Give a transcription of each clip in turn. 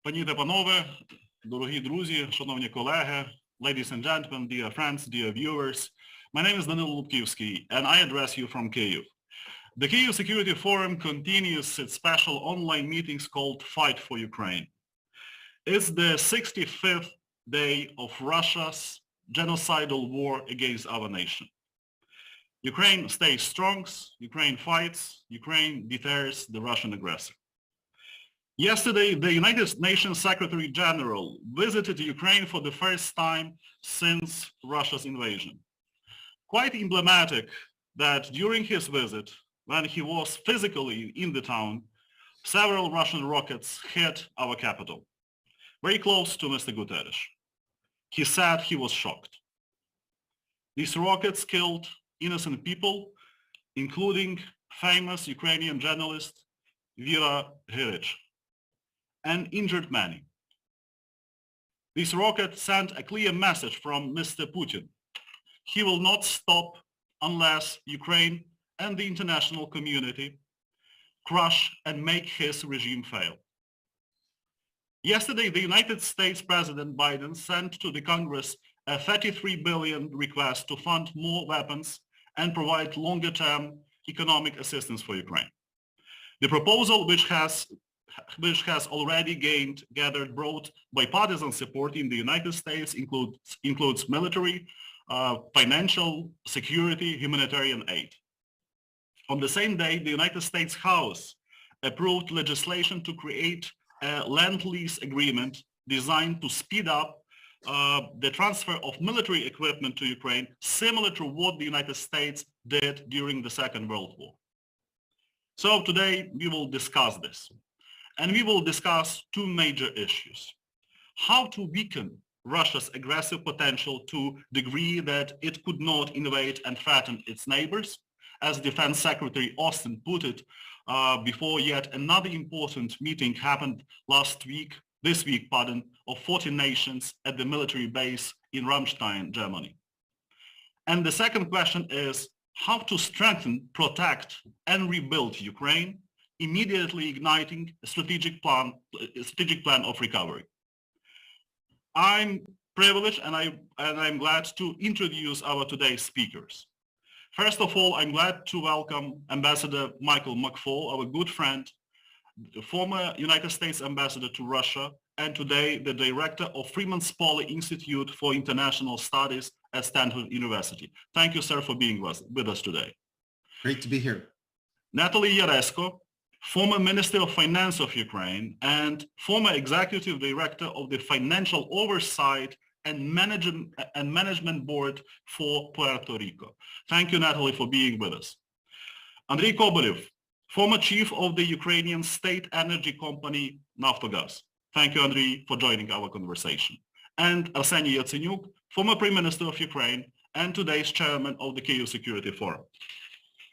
Пані та панове, дорогі друзі, шановні колеги, ladies and gentlemen, dear friends, dear viewers, my name is Danylo Lubkivsky and I address you from Kyiv. The Kyiv Security Forum continues its special online meetings called Fight for Ukraine. It's the 65th day of Russia's genocidal war against our nation. Ukraine stays strong, Ukraine fights, Ukraine deters the Russian aggressor. Yesterday, the United Nations Secretary General visited Ukraine for the first time since Russia's invasion. Quite emblematic that during his visit, when he was physically in the town, several Russian rockets hit our capital, very close to Mr. Guterres. He said he was shocked. These rockets killed innocent people, including famous Ukrainian journalist Vera Hirich, and injured many. This rocket sent a clear message from Mr. Putin. He will not stop unless Ukraine and the international community crush and make his regime fail. Yesterday, the United States President Biden sent to the Congress a $33 billion request to fund more weapons and provide longer-term economic assistance for Ukraine. The proposal, which has already gathered broad bipartisan support in the United States, includes military, financial, security, humanitarian aid. On the same day, the United States House approved legislation to create a Lend-Lease agreement designed to speed up the transfer of military equipment to Ukraine, similar to what the United States did during the Second World War. So today we will discuss this. And we will discuss two major issues. How to weaken Russia's aggressive potential to the degree that it could not invade and threaten its neighbors, as Defense Secretary Austin put it before yet another important meeting happened this week, of 40 nations at the military base in Ramstein, Germany. And the second question is how to strengthen, protect, and rebuild Ukraine, immediately igniting a strategic plan of recovery. I'm privileged and I'm glad to introduce our today's speakers. First of all, I'm glad to welcome Ambassador Michael McFaul, our good friend, the former United States Ambassador to Russia, and today the Director of Freeman Spogli Institute for International Studies at Stanford University. Thank you, sir, for being with us today. Great to be here. Natalie Jaresko, former Minister of Finance of Ukraine and former Executive Director of the Financial Oversight and Management Board for Puerto Rico. Thank you, Natalie, for being with us. Andriy Kobolev, former Chief of the Ukrainian state energy company Naftogaz. Thank you, Andriy, for joining our conversation. And Arseniy Yatsenyuk, former Prime Minister of Ukraine and today's Chairman of the Kyiv Security Forum.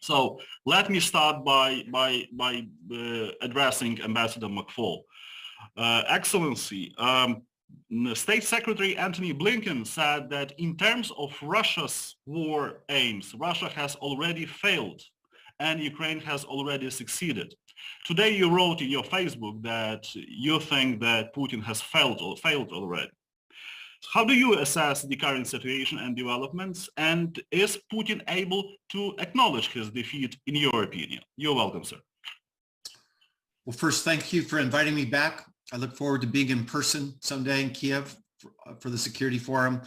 So let me start by addressing Ambassador McFaul. Excellency, State Secretary Antony Blinken said that in terms of Russia's war aims, Russia has already failed and Ukraine has already succeeded. Today you wrote in your Facebook that you think that Putin has failed already. How do you assess the current situation and developments, and is Putin able to acknowledge his defeat in your opinion? You're welcome, sir. Well, first, thank you for inviting me back. I look forward to being in person someday in Kyiv for the Security Forum.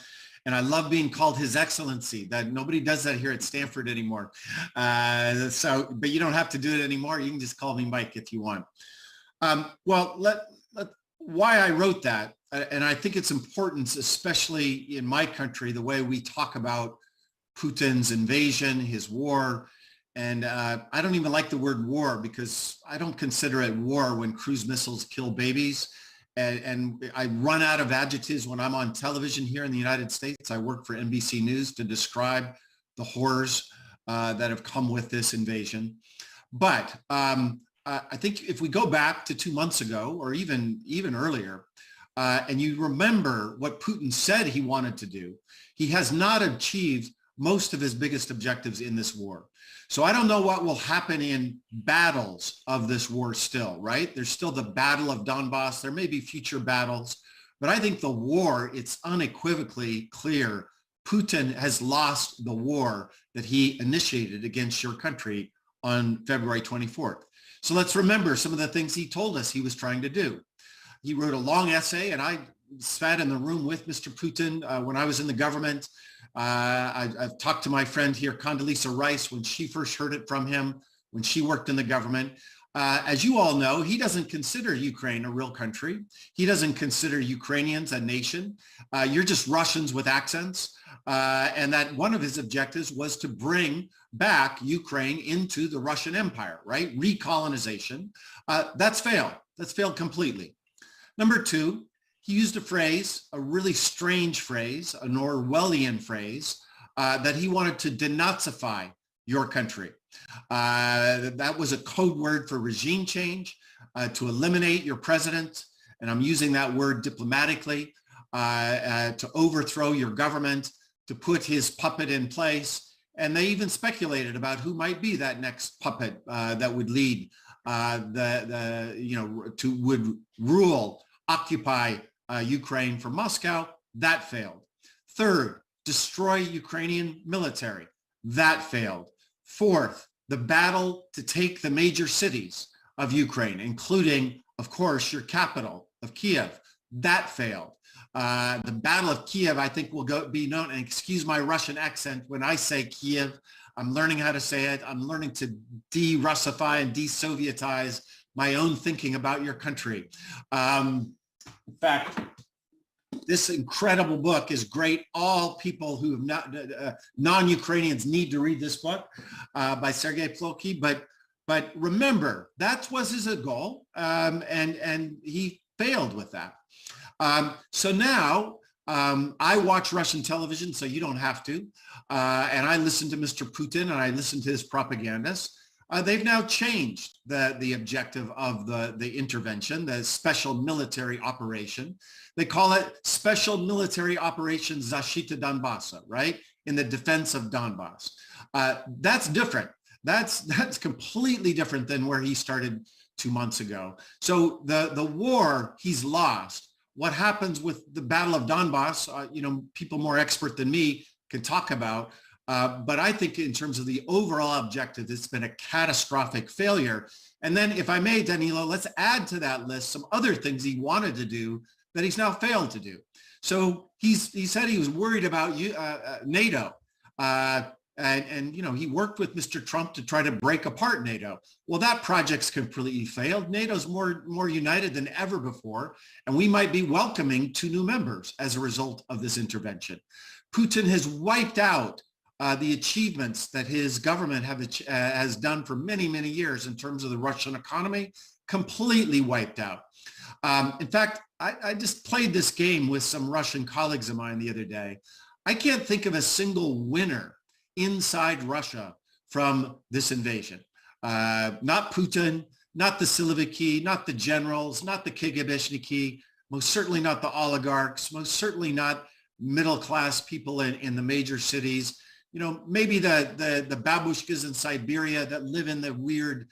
And I love being called His Excellency. That nobody does that here at Stanford anymore. But you don't have to do it anymore. You can just call me Mike if you want. Why I wrote that, and I think it's important, especially in my country, the way we talk about Putin's invasion, his war. And I don't even like the word war because I don't consider it war when cruise missiles kill babies. And I run out of adjectives when I'm on television here in the United States. I work for NBC News to describe the horrors that have come with this invasion. But I think if we go back to 2 months ago, or even earlier, and you remember what Putin said he wanted to do, he has not achieved most of his biggest objectives in this war. So I don't know what will happen in battles of this war still, right? There's still the Battle of Donbass. There may be future battles, but I think the war, it's unequivocally clear Putin has lost the war that he initiated against your country on February 24th. So let's remember some of the things he told us he was trying to do. He wrote a long essay, and I sat in the room with Mr. Putin when I was in the government. I've talked to my friend here, Condoleezza Rice, when she first heard it from him, when she worked in the government. As you all know, he doesn't consider Ukraine a real country. He doesn't consider Ukrainians a nation. You're just Russians with accents. And that one of his objectives was to bring back Ukraine into the Russian Empire, right? Recolonization. That's failed. That's failed completely. Number two, he used a phrase, a really strange phrase, an Orwellian phrase, that he wanted to denazify your country. That was a code word for regime change, to eliminate your president, and I'm using that word diplomatically, to overthrow your government, to put his puppet in place. And they even speculated about who might be that next puppet that would lead, would rule, occupy Ukraine from Moscow. That failed. Third, destroy Ukrainian military. That failed. Fourth, the battle to take the major cities of Ukraine, including, of course, your capital of Kyiv. That failed. The Battle of Kyiv, I think, will be known, and excuse my Russian accent when I say Kyiv. I'm learning how to say it. I'm learning to de-Russify and de-Sovietize my own thinking about your country. In fact, this incredible book is great. All people who have not, non-Ukrainians need to read this book by Sergei Plokhy. But remember, that was his goal, and he failed with that. So now I watch Russian television, so you don't have to. And I listen to Mr. Putin, and I listen to his propagandists. They've now changed the objective of the intervention, the special military operation. They call it Special Military Operation Zashita Donbassa, right? In the defense of Donbass. That's different. That's completely different than where he started 2 months ago. So the war he's lost. What happens with the Battle of Donbass, people more expert than me can talk about. But I think in terms of the overall objective, it's been a catastrophic failure. And then if I may, Danylo, let's add to that list some other things he wanted to do that he's now failed to do. So he said he was worried about NATO. And he worked with Mr. Trump to try to break apart NATO. Well, that project's completely failed. NATO's more united than ever before, and we might be welcoming 2 new members as a result of this intervention. Putin has wiped out the achievements that his government has done for many, many years in terms of the Russian economy, completely wiped out. In fact, I just played this game with some Russian colleagues of mine the other day. I can't think of a single winner inside Russia from this invasion. Not Putin, not the Siloviki, not the generals, not the KGBshniki, most certainly not the oligarchs, most certainly not middle-class people in the major cities. Maybe the babushkas in Siberia that live in the weird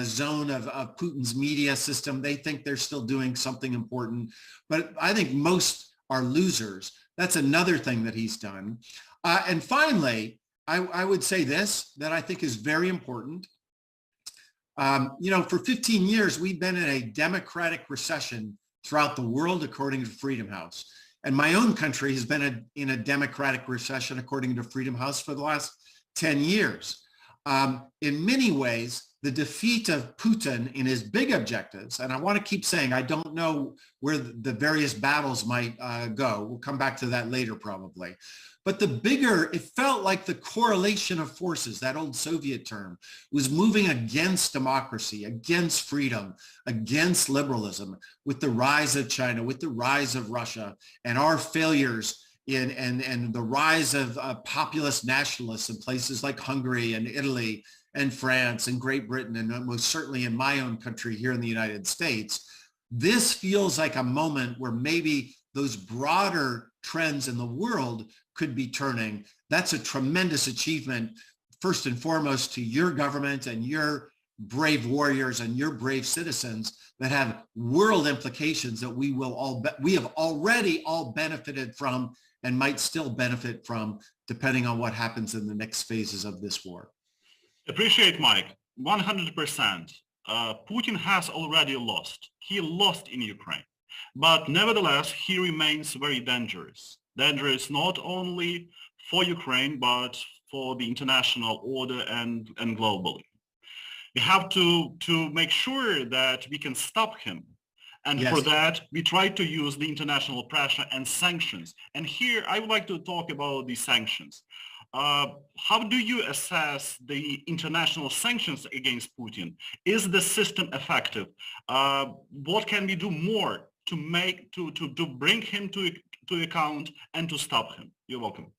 zone of Putin's media system. They think they're still doing something important. But I think most are losers. That's another thing that he's done. And finally, I would say this, that I think is very important. For 15 years, we've been in a democratic recession throughout the world, according to Freedom House. And my own country has been in a democratic recession, according to Freedom House, for the last 10 years. In many ways, the defeat of Putin in his big objectives, and I want to keep saying, I don't know where the various battles might go. We'll come back to that later, probably. But it felt like the correlation of forces, that old Soviet term, was moving against democracy, against freedom, against liberalism, with the rise of China, with the rise of Russia, and our failures and the rise of populist nationalists in places like Hungary and Italy and France and Great Britain, and most certainly in my own country here in the United States. This feels like a moment where maybe those broader trends in the world could be turning, That's a tremendous achievement, first and foremost, to your government and your brave warriors and your brave citizens that have world implications that we have already all benefited from and might still benefit from, depending on what happens in the next phases of this war. Appreciate, Mike. 100%. Putin has already lost. He lost in Ukraine. But nevertheless, he remains very dangerous. Dangerous not only for Ukraine, but for the international order and globally. We have to make sure that we can stop him. And Yes. for that, we try to use the international pressure and sanctions. And here, I would like to talk about the sanctions. How do you assess the international sanctions against Putin? Is the system effective? What can we do more to bring him to account and to stop him? You're welcome.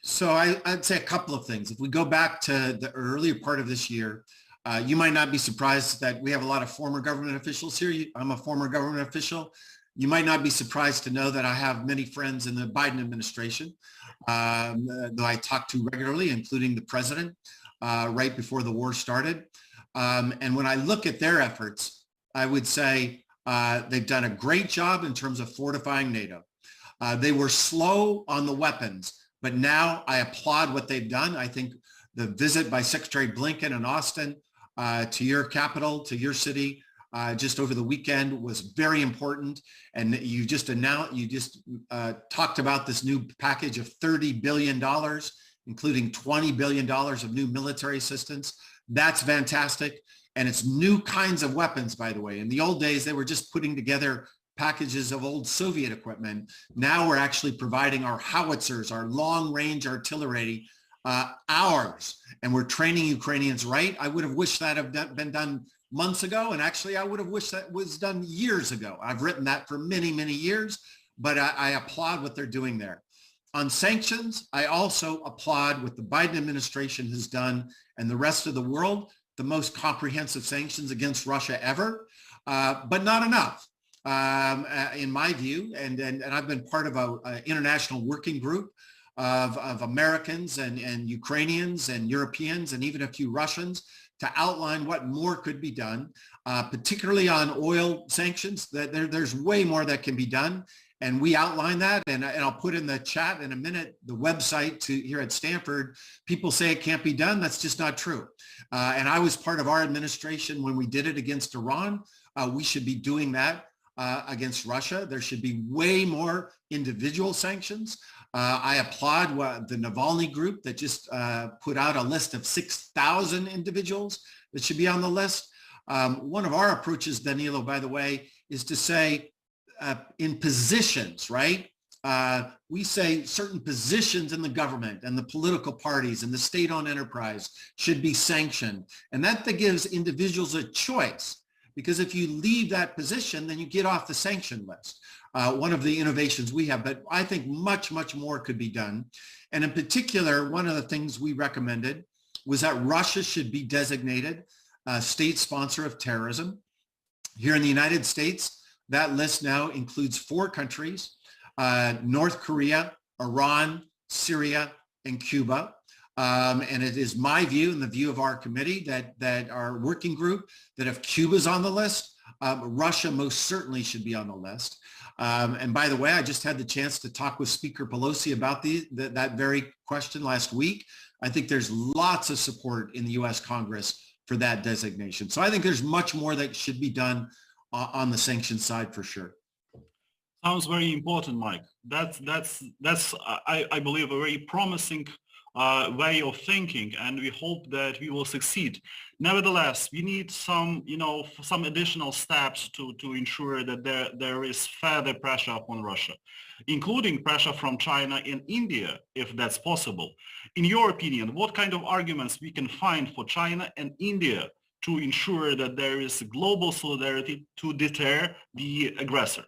So I'd say a couple of things. If we go back to the earlier part of this year, you might not be surprised that we have a lot of former government officials here. I'm a former government official. You might not be surprised to know that I have many friends in the Biden administration that I talk to regularly, including the president, right before the war started. And when I look at their efforts, I would say they've done a great job in terms of fortifying NATO. They were slow on the weapons, but now I applaud what they've done. I think the visit by Secretary Blinken and Austin to your capital, to your city, just over the weekend was very important. And you just talked about this new package of $30 billion, including $20 billion of new military assistance. That's fantastic. And it's new kinds of weapons, by the way. In the old days, they were just putting together packages of old Soviet equipment. Now we're actually providing our howitzers, our long-range artillery, ours, and we're training Ukrainians right. I would have wished that had been done months ago, and actually I would have wished that was done years ago. I've written that for many, many years, but I applaud what they're doing there. On sanctions, I also applaud what the Biden administration has done and the rest of the world, the most comprehensive sanctions against Russia ever, but not enough. In my view, and I've been part of an international working group of Americans and Ukrainians and Europeans and even a few Russians to outline what more could be done, particularly on oil sanctions. That there's way more that can be done. And we outline that, and I'll put in the chat in a minute the website here at Stanford. People say it can't be done. That's just not true. And I was part of our administration when we did it against Iran. We should be doing that against Russia. There should be way more individual sanctions. I applaud the Navalny group that just put out a list of 6,000 individuals that should be on the list. One of our approaches, Danylo, by the way, is to say in positions, right? We say certain positions in the government and the political parties and the state-owned enterprise should be sanctioned. And that gives individuals a choice. Because if you leave that position, then you get off the sanction list. One of the innovations we have, but I think much, much more could be done. And in particular, one of the things we recommended was that Russia should be designated a state sponsor of terrorism. Here in the United States, that list now includes 4 countries, North Korea, Iran, Syria, and Cuba. And it is my view and the view of our committee that our working group, that if Cuba's on the list, Russia most certainly should be on the list. And by the way, I just had the chance to talk with Speaker Pelosi about that very question last week. I think there's lots of support in the U.S. Congress for that designation. So I think there's much more that should be done on the sanctions side for sure. Sounds very important, Mike. That's I believe a very promising way of thinking, and we hope that we will succeed. Nevertheless, we need some additional steps to ensure that there is further pressure upon Russia, including pressure from China and India, if that's possible. In your opinion, what kind of arguments we can find for China and India to ensure that there is global solidarity to deter the aggressor?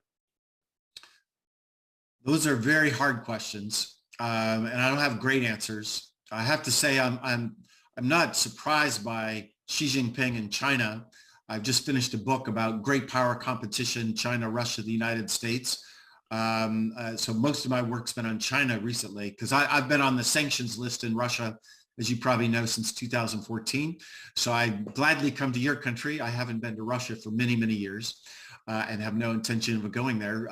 Those are very hard questions, and I don't have great answers. I have to say I'm not surprised by Xi Jinping and China. I've just finished a book about great power competition, China, Russia, the United States. So most of my work's been on China recently, because I've been on the sanctions list in Russia, as you probably know, since 2014. So I gladly come to your country. I haven't been to Russia for many, many years and have no intention of going there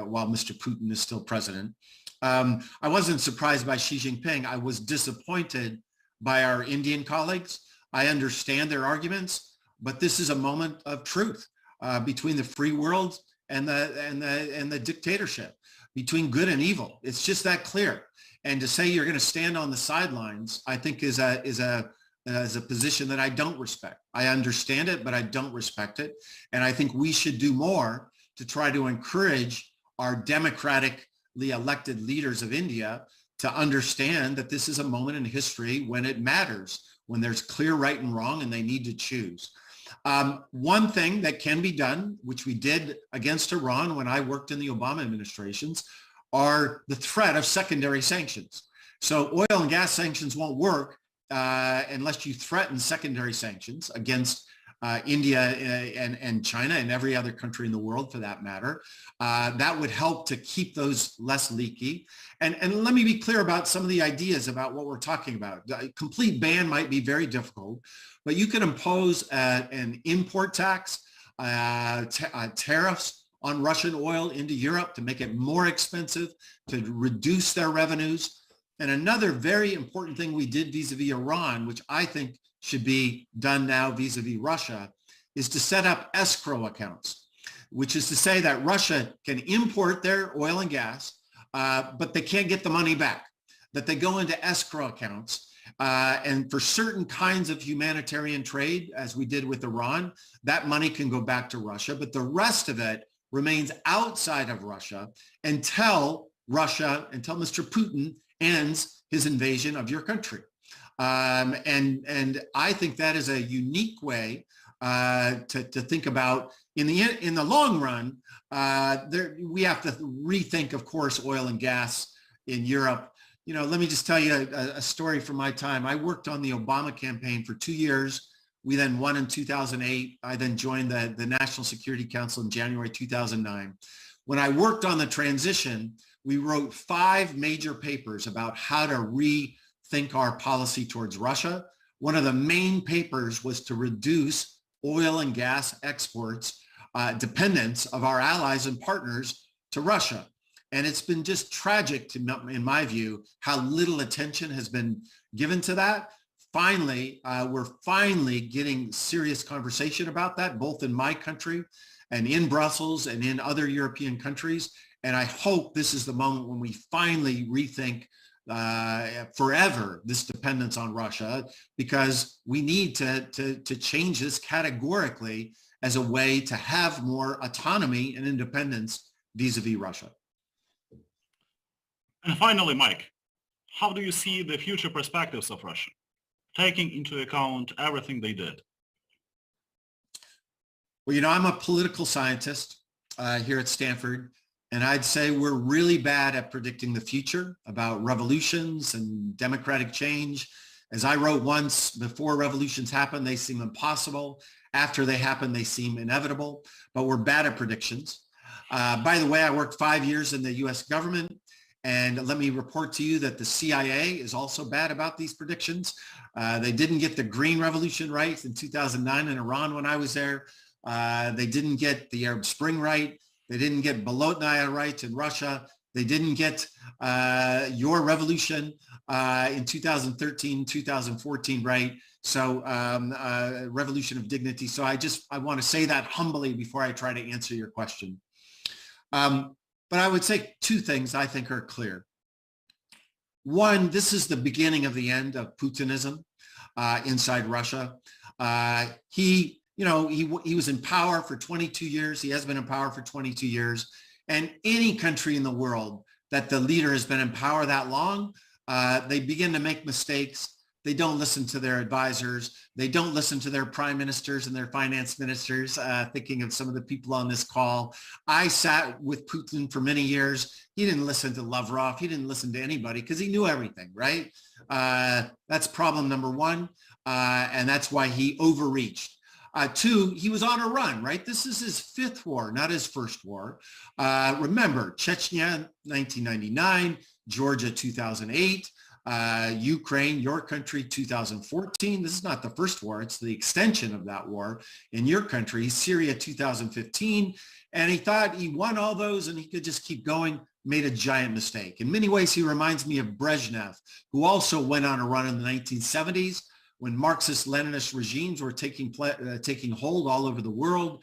while Mr. Putin is still president. I wasn't surprised by Xi Jinping. I was disappointed by our Indian colleagues. I understand their arguments, but this is a moment of truth between the free world and the dictatorship, between good and evil. It's just that clear. And to say you're going to stand on the sidelines, I think is a position that I don't respect. I understand it, but I don't respect it. And I think we should do more to try to encourage our democratically elected leaders of India to understand that this is a moment in history when it matters, when there's clear right and wrong and they need to choose. One thing that can be done, which we did against Iran when I worked in the Obama administrations, are the threat of secondary sanctions. So oil and gas sanctions won't work unless you threaten secondary sanctions against India and China and every other country in the world for that matter. That would help to keep those less leaky. And let me be clear about some of the ideas about what we're talking about. A complete ban might be very difficult, but you can impose an import tax, tariffs on Russian oil into Europe to make it more expensive, to reduce their revenues. And another very important thing we did vis-a-vis Iran, which I think should be done now vis-a-vis Russia, is to set up escrow accounts, which is to say that Russia can import their oil and gas, but they can't get the money back, that they go into escrow accounts. And for certain kinds of humanitarian trade, as we did with Iran, that money can go back to Russia, but the rest of it remains outside of Russia until Mr. Putin ends his invasion of your country. And I think that is a unique way to think about. In the long run, we have to rethink, of course, oil and gas in Europe. You know, let me just tell you a story from my time. I worked on the Obama campaign for 2 years. We then won in 2008. I then joined the National Security Council in January 2009. When I worked on the transition, we wrote 5 major papers about how to rethink our policy towards Russia. One of the main papers was to reduce oil and gas exports, dependence of our allies and partners to Russia. And it's been just tragic, in my view, how little attention has been given to that. Finally, we're finally getting serious conversation about that, both in my country and in Brussels and in other European countries. And I hope this is the moment when we finally rethink forever this dependence on Russia, because we need to change this categorically as a way to have more autonomy and independence vis-a-vis Russia. And finally, Mike, how do you see the future perspectives of Russia, taking into account everything they did? Well, you know, I'm a political scientist here at Stanford, and I'd say we're really bad at predicting the future about revolutions and democratic change. As I wrote once, before revolutions happen, they seem impossible. After they happen, they seem inevitable, but we're bad at predictions. By the way, I worked 5 years in the US government. And let me report to you that the CIA is also bad about these predictions. They didn't get the Green Revolution right in 2009 in Iran when I was there. They didn't get the Arab Spring right. They didn't get Bolotnaya right in Russia. They didn't get your revolution in 2013, 2014 right. So revolution of dignity. So I want to say that humbly before I try to answer your question. But I would say 2 things I think are clear. One, this is the beginning of the end of Putinism inside Russia. He was in power for 22 years. He has been in power for 22 years. And any country in the world that the leader has been in power that long, they begin to make mistakes. They don't listen to their advisors. They don't listen to their prime ministers and their finance ministers, thinking of some of the people on this call. I sat with Putin for many years. He didn't listen to Lavrov. He didn't listen to anybody because he knew everything, right? That's problem number 1. And that's why he overreached. Two, he was on a run, right? This is his fifth war, not his first war. Remember, Chechnya, 1999, Georgia, 2008, Ukraine, your country, 2014. This is not the first war. It's the extension of that war in your country. Syria, 2015. And he thought he won all those and he could just keep going, made a giant mistake. In many ways, he reminds me of Brezhnev, who also went on a run in the 1970s when Marxist-Leninist regimes were taking hold all over the world.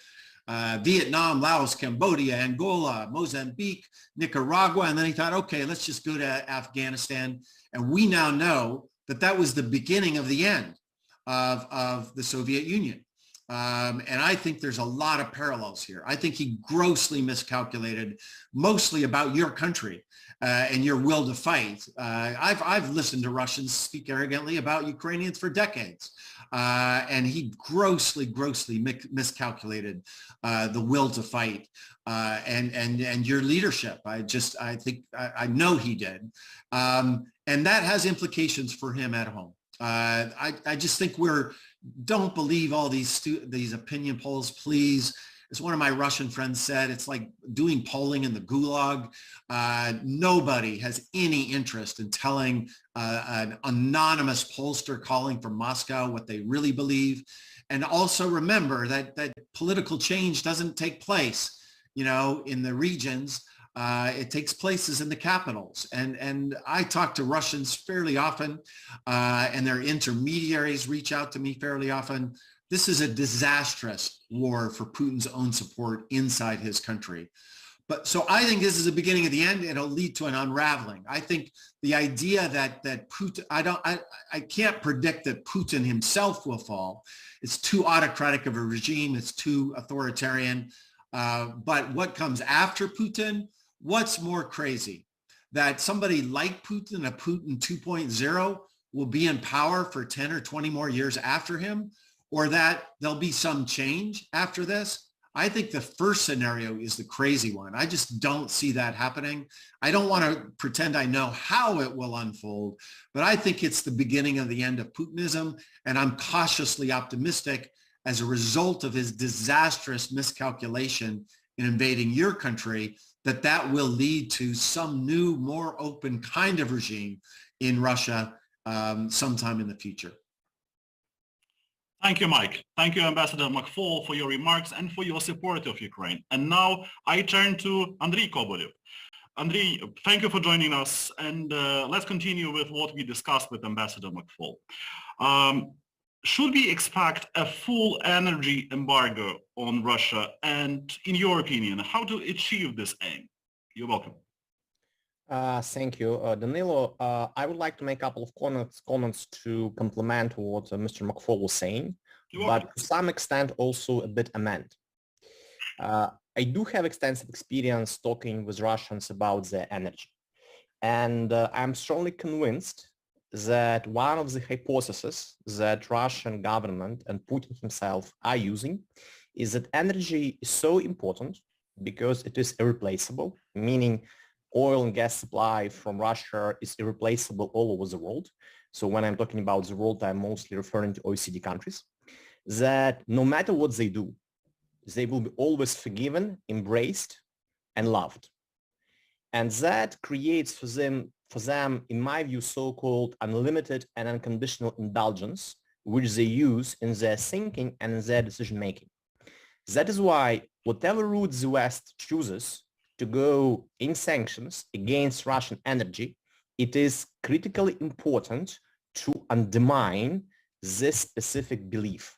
Vietnam, Laos, Cambodia, Angola, Mozambique, Nicaragua. And then he thought, okay, let's just go to Afghanistan. And we now know that that was the beginning of the end of the Soviet Union. And I think there's a lot of parallels here. I think he grossly miscalculated, mostly about your country and your will to fight. I've listened to Russians speak arrogantly about Ukrainians for decades. And he grossly miscalculated the will to fight and your leadership. I know he did. And that has implications for him at home. I just think don't believe all these opinion polls, please. As one of my Russian friends said, it's like doing polling in the gulag. Nobody has any interest in telling an anonymous pollster calling from Moscow what they really believe. And also remember that political change doesn't take place, in the regions. It takes places in the capitals. And I talk to Russians fairly often, and their intermediaries reach out to me fairly often. This is a disastrous war for Putin's own support inside his country. So I think this is the beginning of the end. It'll lead to an unraveling. I think the idea that Putin, I can't predict that Putin himself will fall. It's too autocratic of a regime. It's too authoritarian. But what comes after Putin? What's more crazy? That somebody like Putin, a Putin 2.0, will be in power for 10 or 20 more years after him, or that there'll be some change after this? I think the first scenario is the crazy one. I just don't see that happening. I don't want to pretend I know how it will unfold, but I think it's the beginning of the end of Putinism, and I'm cautiously optimistic as a result of his disastrous miscalculation in invading your country, that will lead to some new, more open kind of regime in Russia sometime in the future. Thank you, Mike. Thank you, Ambassador McFaul, for your remarks and for your support of Ukraine. And now I turn to Andriy Kobolev. Andriy, thank you for joining us. And let's continue with what we discussed with Ambassador McFaul. Should we expect a full energy embargo on Russia? And in your opinion, how to achieve this aim? You're welcome. Thank you, Danylo. I would like to make a couple of comments to complement what Mr. McFaul was saying, but to some extent also a bit amend. I do have extensive experience talking with Russians about their energy. And I'm strongly convinced that one of the hypotheses that Russian government and Putin himself are using is that energy is so important because it is irreplaceable, meaning oil and gas supply from Russia is irreplaceable all over the world. So when I'm talking about the world, I'm mostly referring to OECD countries, that no matter what they do, they will be always forgiven, embraced, and loved. And that creates for them, in my view, so-called unlimited and unconditional indulgence, which they use in their thinking and in their decision-making. That is why whatever route the West chooses to go in sanctions against Russian energy, it is critically important to undermine this specific belief.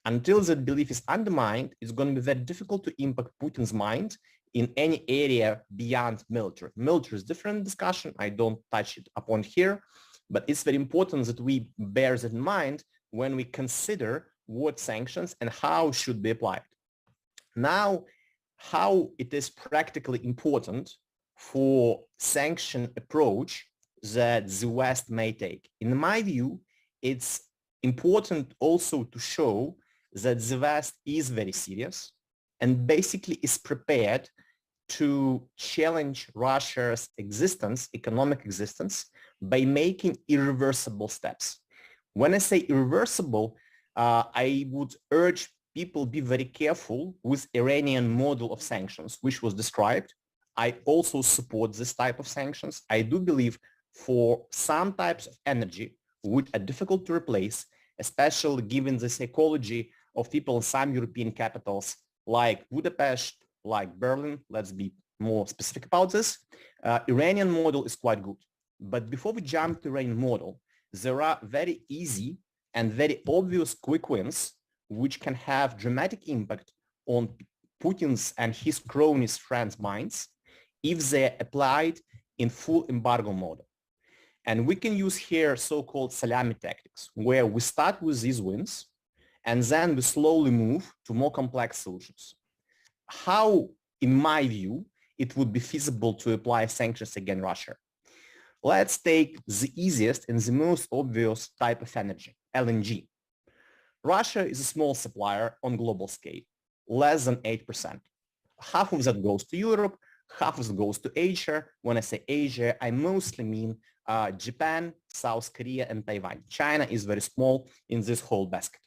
Until that belief is undermined, it's going to be very difficult to impact Putin's mind in any area beyond military. Military is a different discussion. I don't touch it upon here, but it's very important that we bear that in mind when we consider what sanctions and how should be applied. Now, how it is practically important for sanction approach that the West may take. In my view, it's important also to show that the West is very serious and basically is prepared to challenge Russia's existence, economic existence, by making irreversible steps. When I say irreversible, I would urge people be very careful with Iranian model of sanctions, which was described. I also support this type of sanctions. I do believe for some types of energy, which are difficult to replace, especially given the psychology of people in some European capitals like Budapest, like Berlin, let's be more specific about this, Iranian model is quite good. But before we jump to Iranian model, there are very easy and very obvious quick wins which can have dramatic impact on Putin's and his cronies' friends' minds if they are applied in full embargo model. And we can use here so-called salami tactics, where we start with these wins and then we slowly move to more complex solutions. How, in my view, it would be feasible to apply sanctions against Russia? Let's take the easiest and the most obvious type of energy, LNG. Russia is a small supplier on global scale, less than 8%. Half of that goes to Europe, half of it goes to Asia. When I say Asia, I mostly mean Japan, South Korea, and Taiwan. China is very small in this whole basket.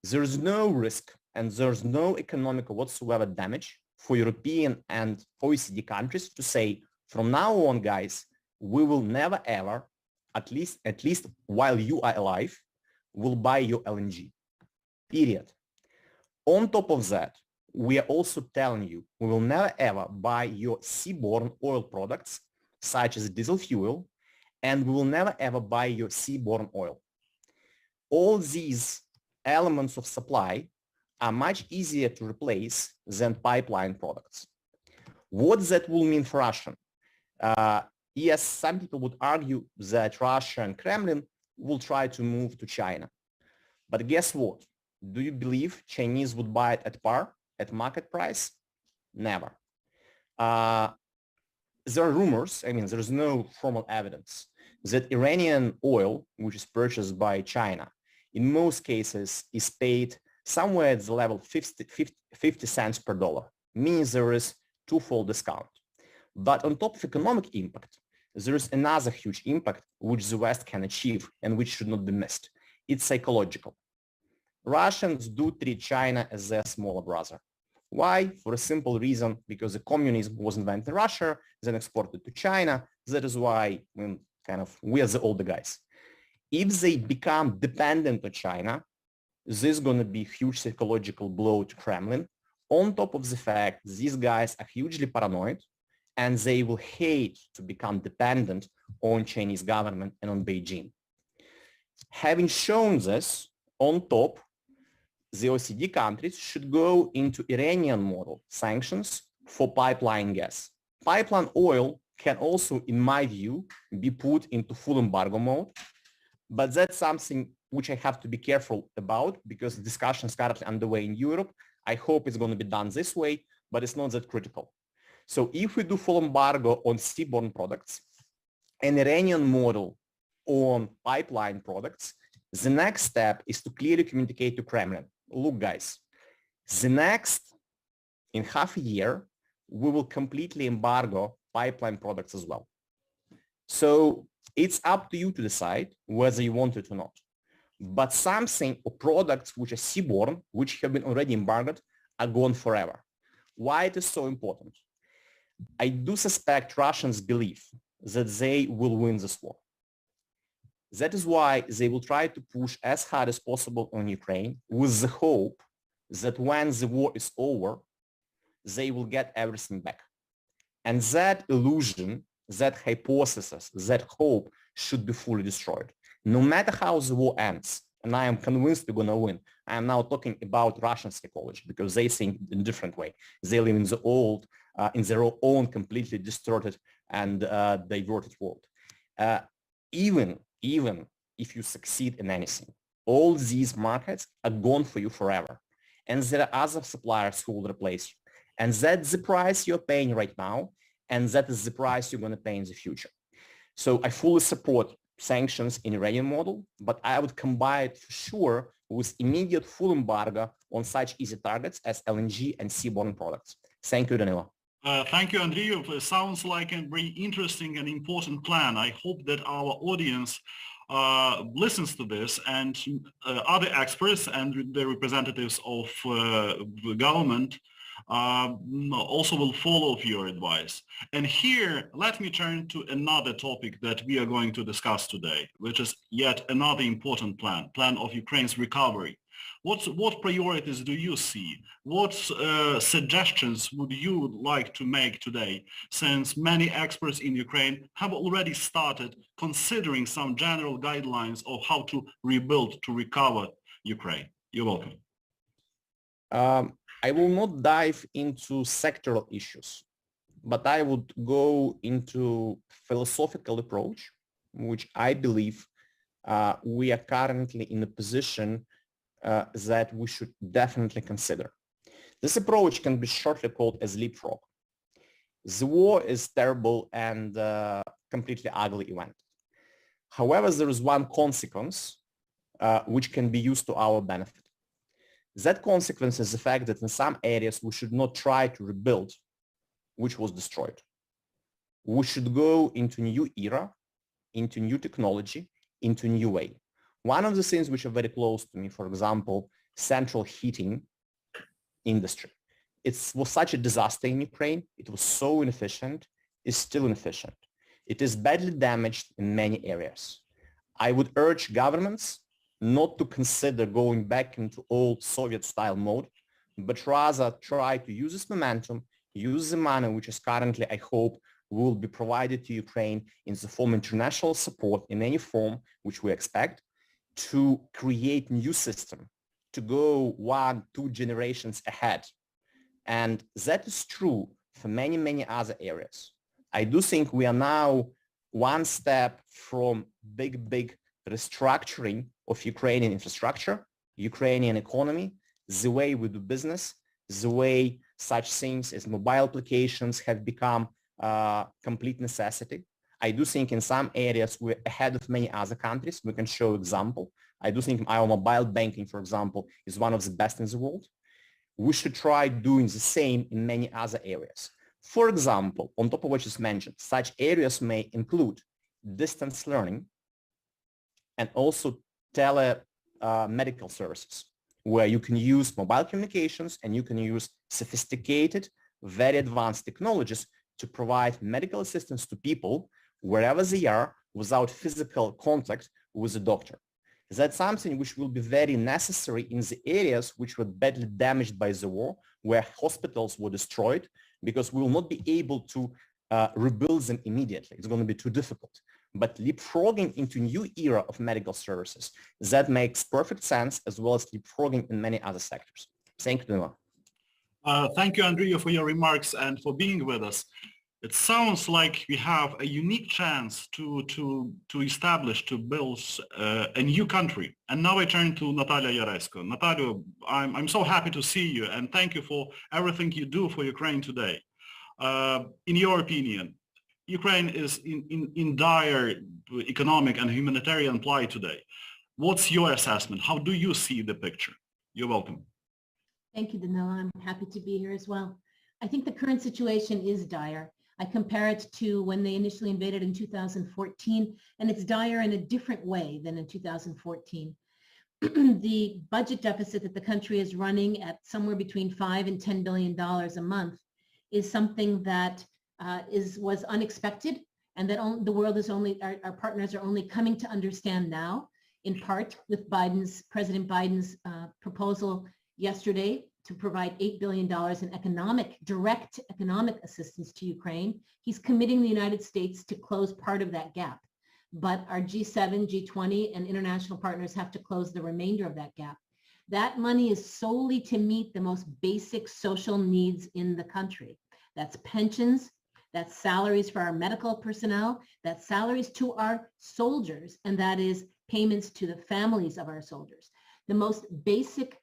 There's no risk and there's no economic whatsoever damage for European and OECD countries to say, from now on, guys, we will never ever, at least while you are alive, will buy your LNG, period. On top of that, we are also telling you we will never ever buy your seaborne oil products, such as diesel fuel, and we will never ever buy your seaborne oil. All these elements of supply are much easier to replace than pipeline products. What that will mean for Russia? Yes, some people would argue that Russia and Kremlin will try to move to China. But guess what? Do you believe Chinese would buy it at par, at market price? Never. There are rumors, there's no formal evidence that Iranian oil, which is purchased by China, in most cases is paid somewhere at the level 50 cents per dollar, means there is twofold discount. But on top of economic impact, there is another huge impact which the West can achieve and which should not be missed. It's psychological. Russians do treat China as their smaller brother. Why? For a simple reason, because the communism was invented in Russia, then exported to China. That is why we are the older guys. If they become dependent on China, this is going to be a huge psychological blow to Kremlin. On top of the fact, these guys are hugely paranoid and they will hate to become dependent on Chinese government and on Beijing. Having shown this, on top, the OECD countries should go into Iranian model sanctions for pipeline gas. Pipeline oil can also, in my view, be put into full embargo mode, but that's something which I have to be careful about because discussions currently underway in Europe. I hope it's going to be done this way, but it's not that critical. So if we do full embargo on seaborne products, an Iranian model on pipeline products, the next step is to clearly communicate to Kremlin. Look, guys, in half a year, we will completely embargo pipeline products as well. So it's up to you to decide whether you want it or not. But something or products which are seaborne, which have been already embargoed, are gone forever. Why it is so important? I do suspect Russians believe that they will win this war. That is why they will try to push as hard as possible on Ukraine with the hope that when the war is over, they will get everything back. And that illusion, that hypothesis, that hope should be fully destroyed. No matter how the war ends, and I am convinced we're going to win. I am now talking about Russian psychology because they think in a different way. They live in their own completely distorted and diverted world. Even if you succeed in anything, all these markets are gone for you forever. And there are other suppliers who will replace you. And that's the price you're paying right now. And that is the price you're going to pay in the future. So I fully support sanctions in Iranian model, but I would combine it for sure with immediate full embargo on such easy targets as LNG and seaborne products. Thank you, Danylo. Thank you, Andriy. It sounds like a very interesting and important plan. I hope that our audience listens to this, and other experts and the representatives of the government also will follow your advice. And here, let me turn to another topic that we are going to discuss today, which is yet another important plan of Ukraine's recovery. What priorities do you see? What suggestions would you like to make today, since many experts in Ukraine have already started considering some general guidelines of how to rebuild, to recover Ukraine? You're welcome. I will not dive into sectoral issues, but I would go into philosophical approach, which I believe we are currently in a position that we should definitely consider. This approach can be shortly called as leapfrog. The war is terrible and completely ugly event. However, there is one consequence which can be used to our benefit. That consequence is the fact that in some areas we should not try to rebuild which was destroyed. We should go into a new era, into new technology, into a new way. One of the things which are very close to me, for example, central heating industry. It was such a disaster in Ukraine. It was so inefficient, it's still inefficient. It is badly damaged in many areas. I would urge governments not to consider going back into old Soviet-style mode, but rather try to use this momentum, use the money which is currently, I hope, will be provided to Ukraine in the form of international support in any form which we expect, to create new system, to go 1-2 generations ahead. And that is true for many, many other areas. I do think we are now one step from big restructuring of Ukrainian infrastructure, Ukrainian economy, the way we do business, the way such things as mobile applications have become a complete necessity. I do think in some areas we're ahead of many other countries. We can show example. I do think our mobile banking, for example, is one of the best in the world. We should try doing the same in many other areas. For example, on top of what you mentioned, such areas may include distance learning and also medical services, where you can use mobile communications and you can use sophisticated, very advanced technologies to provide medical assistance to people wherever they are without physical contact with a doctor. That's something which will be very necessary in the areas which were badly damaged by the war, where hospitals were destroyed, because we will not be able to rebuild them immediately. It's going to be too difficult. But leapfrogging into a new era of medical services, that makes perfect sense, as well as leapfrogging in many other sectors. Thank you, Danylo. Thank you, Andriy, for your remarks and for being with us. It sounds like we have a unique chance to establish, to build a new country. And now I turn to Natalie Jaresko. Natalie, I'm so happy to see you, and thank you for everything you do for Ukraine today. In your opinion, Ukraine is in dire economic and humanitarian plight today. What's your assessment? How do you see the picture? You're welcome. Thank you, Danylo. I'm happy to be here as well. I think the current situation is dire. I compare it to when they initially invaded in 2014, and it's dire in a different way than in 2014. The budget deficit that the country is running at somewhere between $5 and $10 billion a month is something that was unexpected, and that the world is our partners are only coming to understand now, in part with President Biden's proposal yesterday to provide $8 billion in direct economic assistance to Ukraine. He's committing the United States to close part of that gap. But our G7, G20, and international partners have to close the remainder of that gap. That money is solely to meet the most basic social needs in the country. That's pensions, that's salaries for our medical personnel, that's salaries to our soldiers, and that is payments to the families of our soldiers. The most basic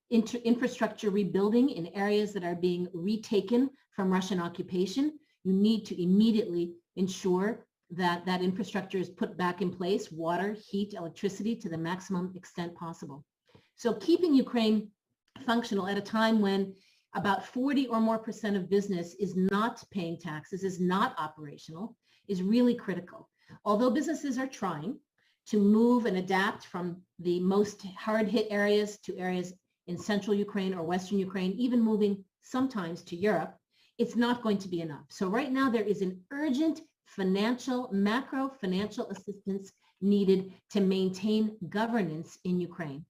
infrastructure rebuilding in areas that are being retaken from Russian occupation, you need to immediately ensure that that infrastructure is put back in place, water, heat, electricity, to the maximum extent possible. So keeping Ukraine functional at a time when about 40% or more of business is not paying taxes, is not operational, is really critical. Although businesses are trying, to move and adapt from the most hard-hit areas to areas in central Ukraine or western Ukraine, even moving sometimes to Europe, it's not going to be enough. So right now there is an urgent macro financial assistance needed to maintain governance in Ukraine.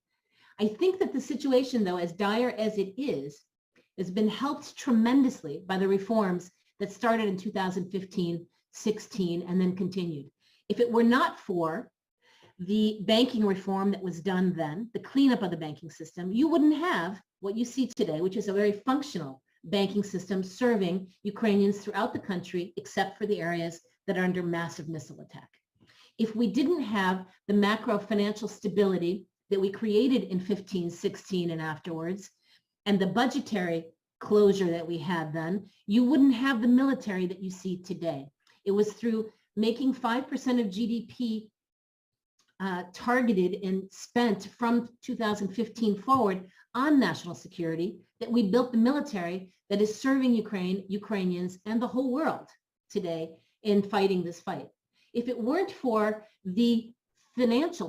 I think that the situation, though, as dire as it is, has been helped tremendously by the reforms that started in 2015, 16, and then continued. If it were not for the banking reform that was done then, the cleanup of the banking system, you wouldn't have what you see today, which is a very functional banking system serving Ukrainians throughout the country, except for the areas that are under massive missile attack. If we didn't have the macro financial stability that we created in 15, 16, and afterwards, and the budgetary closure that we had then, you wouldn't have the military that you see today. It was through making 5% of GDP targeted and spent from 2015 forward on national security that we built the military that is serving Ukraine, Ukrainians, and the whole world today in fighting this fight. If it weren't for the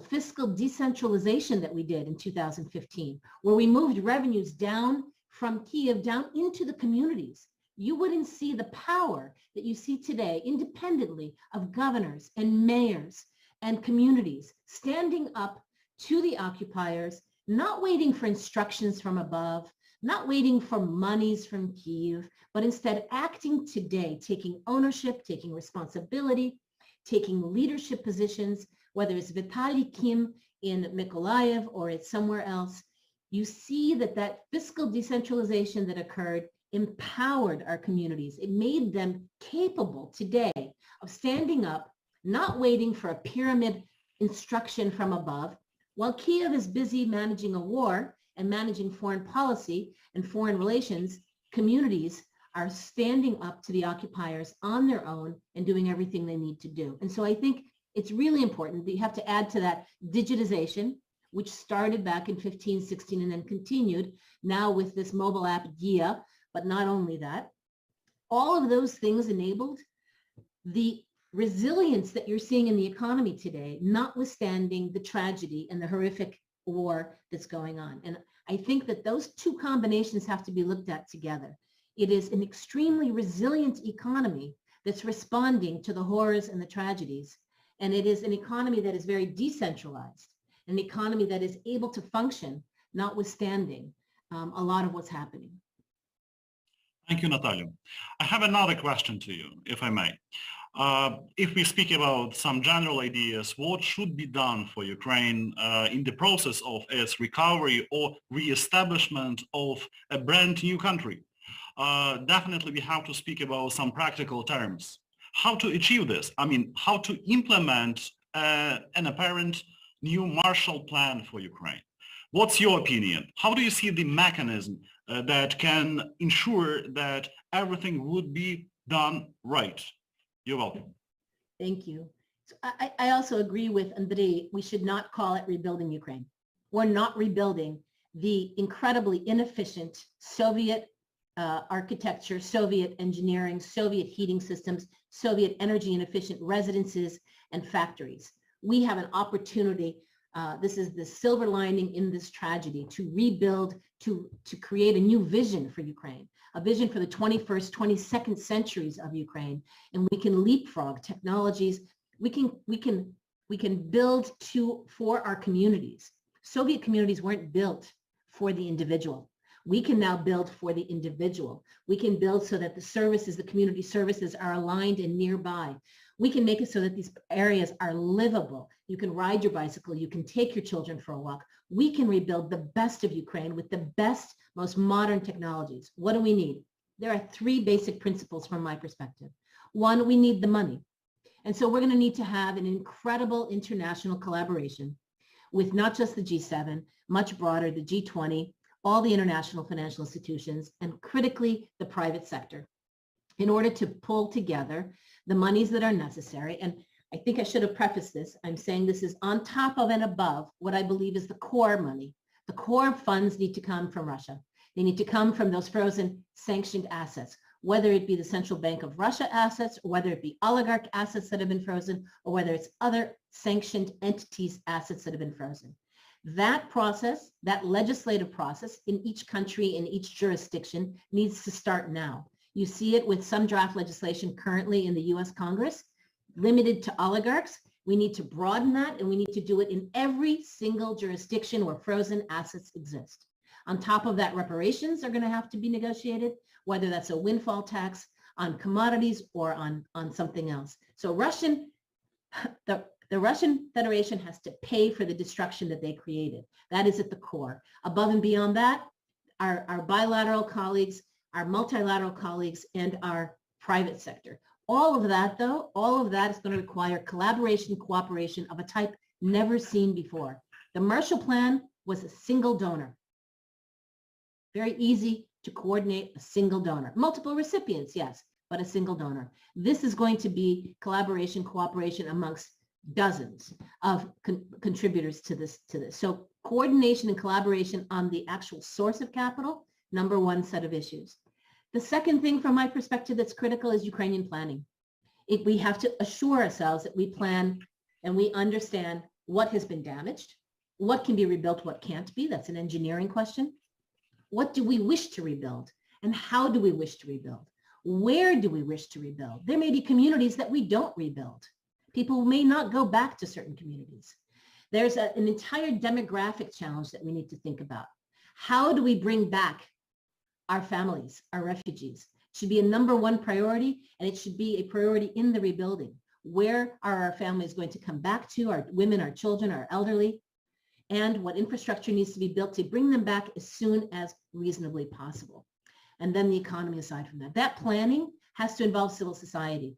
fiscal decentralization that we did in 2015, where we moved revenues down from Kyiv down into the communities, you wouldn't see the power that you see today independently of governors and mayors and communities standing up to the occupiers, not waiting for instructions from above, not waiting for monies from Kyiv, but instead acting today, taking ownership, taking responsibility, taking leadership positions, whether it's Vitaly Kim in Mykolaiv or it's somewhere else. You see that fiscal decentralization that occurred empowered our communities. It made them capable today of standing up, not waiting for a pyramid instruction from above. While Kyiv is busy managing a war and managing foreign policy and foreign relations, communities are standing up to the occupiers on their own and doing everything they need to do. And so I think it's really important that you have to add to that digitization, which started back in 15, 16, and then continued now with this mobile app GIA, but not only that. All of those things enabled the resilience that you're seeing in the economy today, notwithstanding the tragedy and the horrific war that's going on. And I think that those two combinations have to be looked at together. It is an extremely resilient economy that's responding to the horrors and the tragedies. And it is an economy that is very decentralized, an economy that is able to function, notwithstanding a lot of what's happening. Thank you, Natalie. I have another question to you, if I may. If we speak about some general ideas, what should be done for Ukraine in the process of its recovery or re-establishment of a brand new country? Definitely we have to speak about some practical terms. How to achieve this? I mean, how to implement an apparent new Marshall Plan for Ukraine? What's your opinion? How do you see the mechanism that can ensure that everything would be done right? You're welcome. Thank you. So I also agree with Andriy. We should not call it rebuilding Ukraine. We're not rebuilding the incredibly inefficient Soviet architecture, Soviet engineering, Soviet heating systems, Soviet energy inefficient residences and factories. We have an opportunity. This is the silver lining in this tragedy, to rebuild, to create a new vision for Ukraine, a vision for the 21st, 22nd centuries of Ukraine. And we can leapfrog technologies. We can build for our communities. Soviet communities weren't built for the individual. We can now build for the individual. We can build so that the services, the community services are aligned and nearby. We can make it so that these areas are livable. You can ride your bicycle. You can take your children for a walk. We can rebuild the best of Ukraine with the best, most modern technologies. What do we need? There are three basic principles from my perspective. One, we need the money. And so we're going to need to have an incredible international collaboration with not just the G7, much broader, the G20, all the international financial institutions, and critically the private sector, in order to pull together the monies that are necessary. And I think I should have prefaced this. I'm saying this is on top of and above what I believe is the core money. The core funds need to come from Russia. They need to come from those frozen sanctioned assets. whether it be the Central Bank of Russia assets, or whether it be oligarch assets that have been frozen, or whether it's other sanctioned entities' assets that have been frozen. That process, that legislative process in each country, in each jurisdiction, needs to start now. You see it with some draft legislation currently in the US Congress, limited to oligarchs. We need to broaden that, and we need to do it in every single jurisdiction where frozen assets exist. On top of that, reparations are going to have to be negotiated, whether that's a windfall tax on commodities or on something else. So the Russian Federation has to pay for the destruction that they created. That is at the core. Above and beyond that, our bilateral colleagues, our multilateral colleagues, and our private sector. All of that, though, all of that is going to require collaboration, cooperation of a type never seen before. The Marshall Plan was a single donor. Very easy to coordinate a single donor. Multiple recipients, yes, but a single donor. This is going to be collaboration, cooperation amongst dozens of contributors to this. So coordination and collaboration on the actual source of capital, number one set of issues. The second thing from my perspective that's critical is Ukrainian planning. We have to assure ourselves that we plan and we understand what has been damaged, what can be rebuilt, what can't be. That's an engineering question. What do we wish to rebuild? And how do we wish to rebuild? Where do we wish to rebuild? There may be communities that we don't rebuild. People may not go back to certain communities. There's an entire demographic challenge that we need to think about. How do we bring back our families, our refugees? It should be a number one priority, and it should be a priority in the rebuilding. Where are our families going to come back to, our women, our children, our elderly, and what infrastructure needs to be built to bring them back as soon as reasonably possible. And then the economy aside from that. That planning has to involve civil society.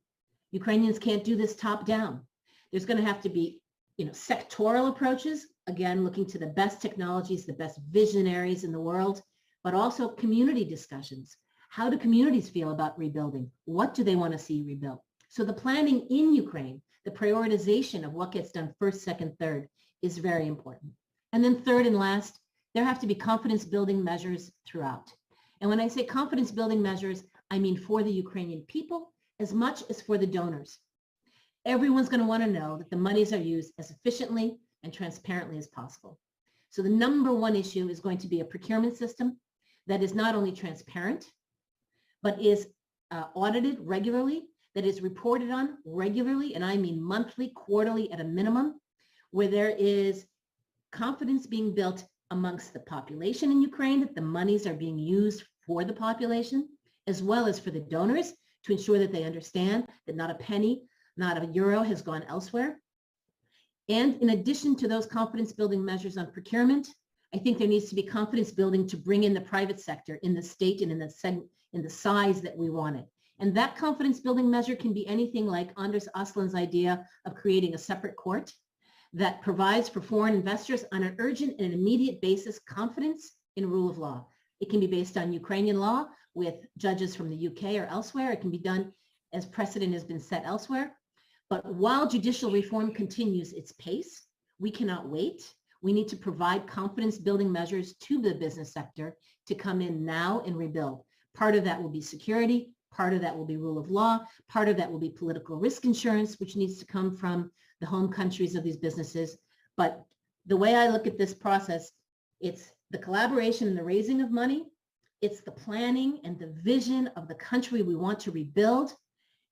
Ukrainians can't do this top down. There's going to have to be, sectoral approaches, again, looking to the best technologies, the best visionaries in the world, but also community discussions. How do communities feel about rebuilding? What do they want to see rebuilt? So the planning in Ukraine, the prioritization of what gets done first, second, third is very important. And then third and last, there have to be confidence building measures throughout. And when I say confidence building measures, I mean for the Ukrainian people as much as for the donors. Everyone's going to want to know that the monies are used as efficiently and transparently as possible. So the number one issue is going to be a procurement system that is not only transparent, but is audited regularly, that is reported on regularly, and I mean monthly, quarterly at a minimum, where there is confidence being built amongst the population in Ukraine that the monies are being used for the population, as well as for the donors to ensure that they understand that not a penny, not a euro has gone elsewhere. And in addition to those confidence building measures on procurement, I think there needs to be confidence building to bring in the private sector in the state and in the size that we want it. And that confidence building measure can be anything like Anders Aslan's idea of creating a separate court that provides for foreign investors on an urgent and immediate basis confidence in rule of law. It can be based on Ukrainian law with judges from the UK or elsewhere. It can be done as precedent has been set elsewhere. But while judicial reform continues its pace, we cannot wait. We need to provide confidence building measures to the business sector to come in now and rebuild. Part of that will be security. Part of that will be rule of law. Part of that will be political risk insurance, which needs to come from the home countries of these businesses. But the way I look at this process, it's the collaboration and the raising of money. It's the planning and the vision of the country we want to rebuild.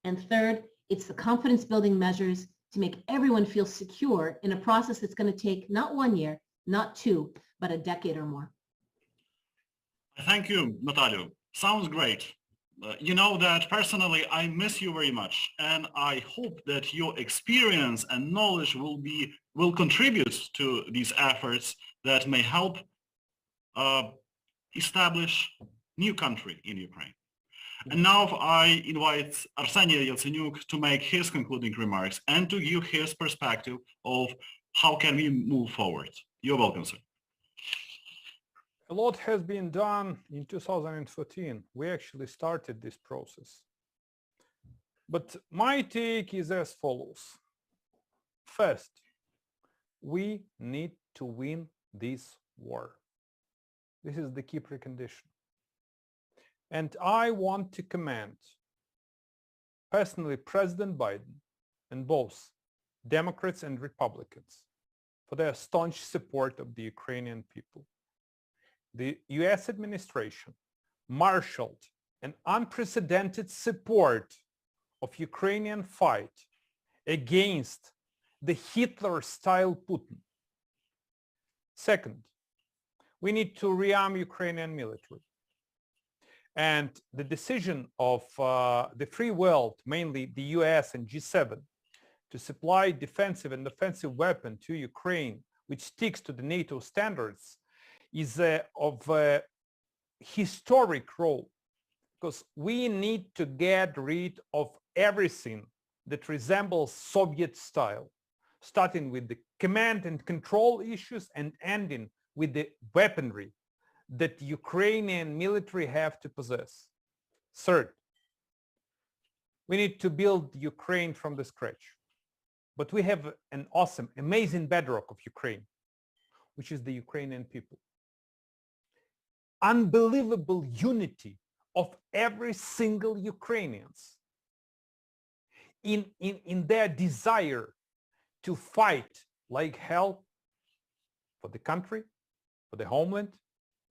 And third, it's the confidence building measures to make everyone feel secure in a process that's going to take not 1 year, not 2, but a decade or more. Thank you, Natalie. Sounds great. You know that personally, I miss you very much, and I hope that your experience and knowledge will contribute to these efforts that may help establish new country in Ukraine. And now I invite Arseniy Yatsenyuk to make his concluding remarks and to give his perspective of how can we move forward. You're welcome, sir. A lot has been done in 2014. We actually started this process. But my take is as follows. First, we need to win this war. This is the key precondition. And I want to commend personally President Biden and both Democrats and Republicans for their staunch support of the Ukrainian people. The US administration marshaled an unprecedented support of Ukrainian fight against the Hitler-style Putin. Second, we need to rearm Ukrainian military. And the decision of the free world, mainly the US and G7, to supply defensive and offensive weapons to Ukraine, which sticks to the NATO standards, is of a historic role, because we need to get rid of everything that resembles Soviet style, starting with the command and control issues and ending with the weaponry that Ukrainian military have to possess. Third, we need to build Ukraine from the scratch. But we have an awesome, amazing bedrock of Ukraine, which is the Ukrainian people. Unbelievable unity of every single Ukrainians in their desire to fight like hell for the country, for the homeland,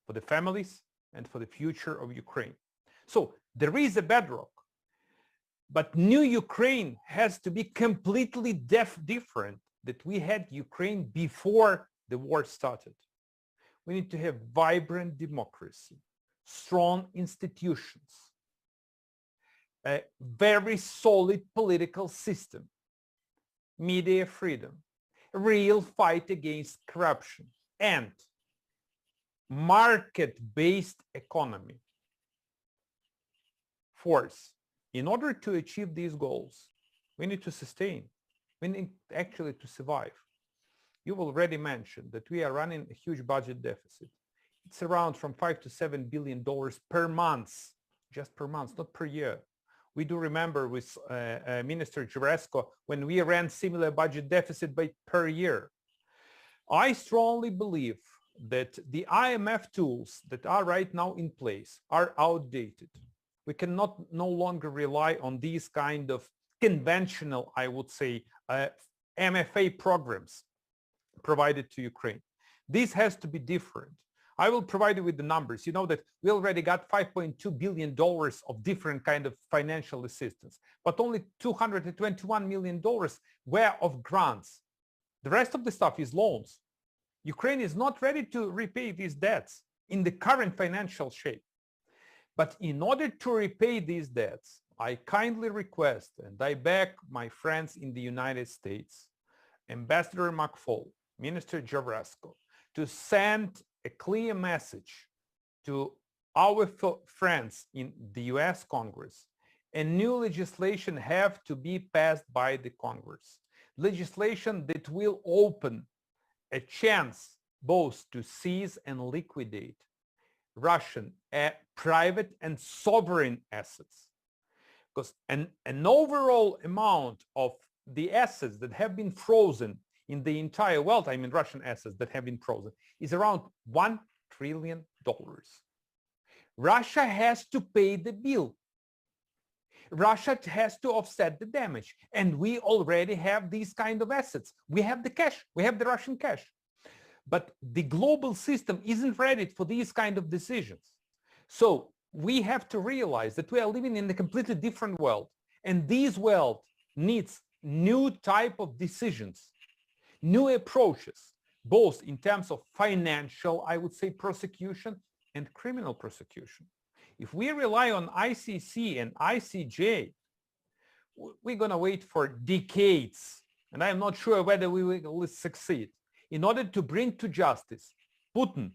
for the families, and for the future of Ukraine. So there is a bedrock, but new Ukraine has to be completely different that we had Ukraine before the war started. We need to have vibrant democracy, strong institutions, a very solid political system, media freedom, real fight against corruption, and market-based economy. Fourth, in order to achieve these goals, we need to sustain, we need actually to survive. You've already mentioned that we are running a huge budget deficit. It's around from $5 to $7 billion per month, just per month, not per year. We do remember with Minister Jaresko when we ran similar budget deficit per year. I strongly believe that the IMF tools that are right now in place are outdated. We cannot no longer rely on these kind of conventional, I would say, MFA programs provided to Ukraine. This has to be different. I will provide you with the numbers. You know that we already got $5.2 billion of different kind of financial assistance, but only $221 million were of grants. The rest of the stuff is loans. Ukraine is not ready to repay these debts in the current financial shape. But in order to repay these debts, I kindly request, and I beg my friends in the United States, Ambassador McFaul, Minister Jaresko, to send a clear message to our friends in the US Congress. A new legislation have to be passed by the Congress. Legislation that will open a chance both to seize and liquidate Russian private and sovereign assets. Because an overall amount of the assets that have been frozen in the entire world, I mean Russian assets that have been frozen, is around $1 trillion. Russia has to pay the bill. Russia has to offset the damage. And we already have these kind of assets. We have the cash. We have the Russian cash. But the global system isn't ready for these kind of decisions. So we have to realize that we are living in a completely different world. And this world needs new type of decisions, new approaches, both in terms of financial, I would say, prosecution and criminal prosecution. If we rely on ICC and ICJ, we're going to wait for decades. And I'm not sure whether we will succeed in order to bring to justice Putin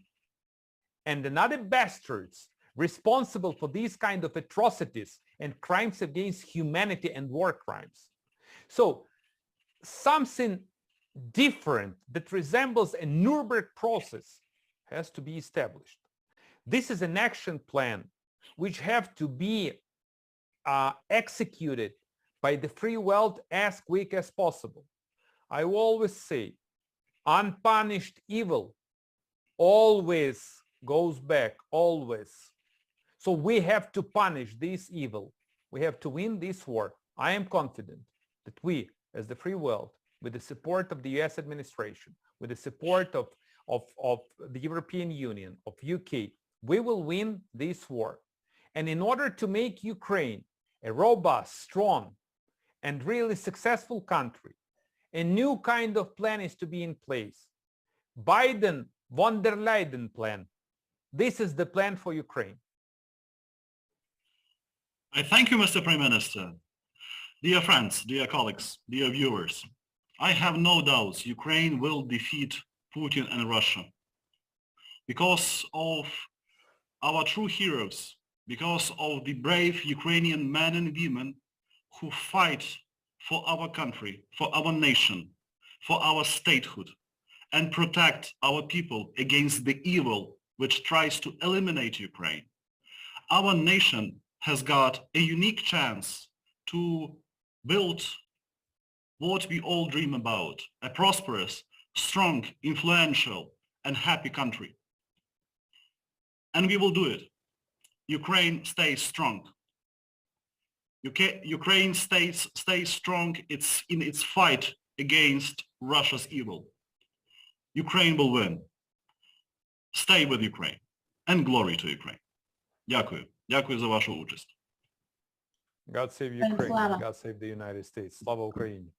and another bastards responsible for these kind of atrocities and crimes against humanity and war crimes. So something different that resembles a Nuremberg process has to be established. This is an action plan which have to be executed by the free world as quick as possible. I always say, unpunished evil always goes back, always. So we have to punish this evil. We have to win this war. I am confident that we, as the free world, with the support of the US administration, with the support of the European Union, of UK, we will win this war. And in order to make Ukraine a robust, strong, and really successful country, a new kind of plan is to be in place. Biden von der Leyen plan. This is the plan for Ukraine. I thank you, Mr. Prime Minister. Dear friends, dear colleagues, dear viewers, I have no doubts Ukraine will defeat Putin and Russia because of our true heroes, because of the brave Ukrainian men and women who fight for our country, for our nation, for our statehood, and protect our people against the evil which tries to eliminate Ukraine. Our nation has got a unique chance to build what we all dream about, a prosperous, strong, influential, and happy country. And we will do it. Ukraine stays strong. Ukraine stays strong in its fight against Russia's evil. Ukraine will win. Stay with Ukraine. And glory to Ukraine. Дякую. Дякую за вашу участь. God save Ukraine. God save the United States. Slava Ukraini.